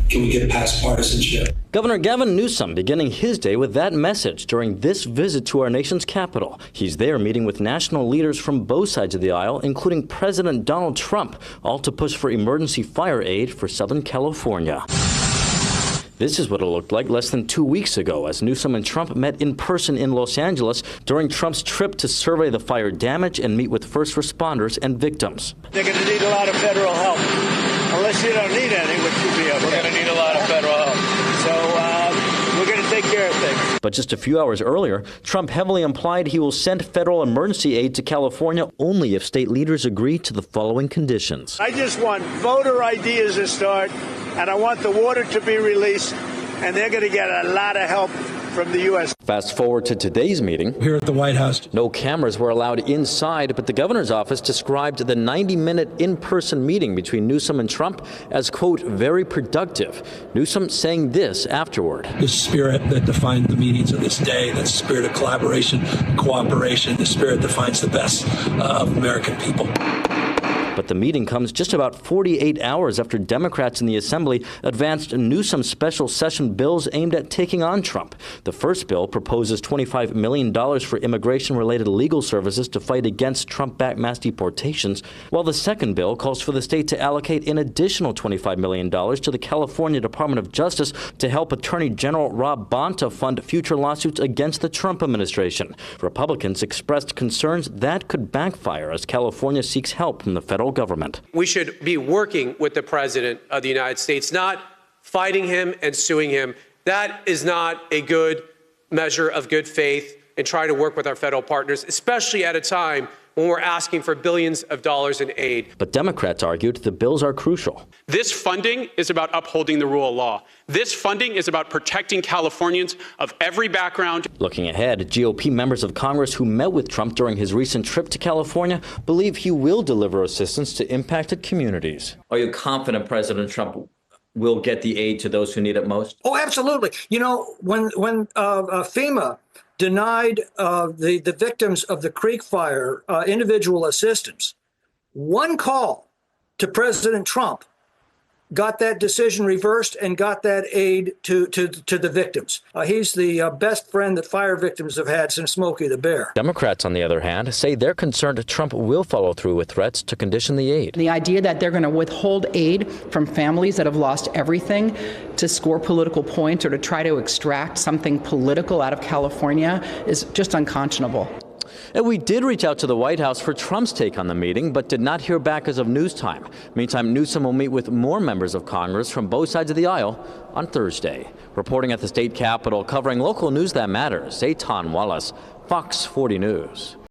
Can we get past partisanship? Governor Gavin Newsom beginning his day with that message during this visit to our nation's capital. He's there meeting with national leaders from both sides of the aisle, including President Donald Trump, all to push for emergency fire aid for Southern California. This is what it looked like less than 2 weeks ago as Newsom and Trump met in person in Los Angeles during Trump's trip to survey the fire damage and meet with first responders and victims. They're going to need a lot of federal help. Unless you don't need any, which you'll be okay. We're going to need a lot of federal help. So we're going to take care of things. But just a few hours earlier, Trump heavily implied he will send federal emergency aid to California only if state leaders agree to the following conditions. I just want voter ID as a start, and I want the water to be released, and they're going to get a lot of help from the U.S. Fast forward to today's meeting. Here at the White House. No cameras were allowed inside, but the governor's office described the 90-minute in-person meeting between Newsom and Trump as, quote, very productive. Newsom saying this afterward. The spirit that defined the meetings of this day, that spirit of collaboration, cooperation, the spirit that finds the best of American people. But the meeting comes just about 48 hours after Democrats in the Assembly advanced Newsom's special session bills aimed at taking on Trump. The first bill proposes $25 million for immigration-related legal services to fight against Trump-backed mass deportations, while the second bill calls for the state to allocate an additional $25 million to the California Department of Justice to help Attorney General Rob Bonta fund future lawsuits against the Trump administration. Republicans expressed concerns that could backfire as California seeks help from the federal government. We should be working with the President of the United States, not fighting him and suing him. That is not a good measure of good faith in trying to work with our federal partners, especially at a time when we're asking for billions of dollars in aid. But Democrats argued the bills are crucial. This funding is about upholding the rule of law. This funding is about protecting Californians of every background. Looking ahead, GOP members of Congress who met with Trump during his recent trip to California believe he will deliver assistance to impacted communities. Are you confident President Trump will get the aid to those who need it most? Oh, absolutely. You know, when FEMA denied the victims of the Creek Fire individual assistance, one call to President Trump got that decision reversed and got that aid to the victims. He's the best friend that fire victims have had since Smokey the Bear. Democrats, on the other hand, say they're concerned Trump will follow through with threats to condition the aid. The idea that they're going to withhold aid from families that have lost everything to score political points or to try to extract something political out of California is just unconscionable. And we did reach out to the White House for Trump's take on the meeting, but did not hear back as of news time. Meantime, Newsom will meet with more members of Congress from both sides of the aisle on Thursday. Reporting at the state capitol, covering local news that matters, Zayton Wallace, Fox 40 News.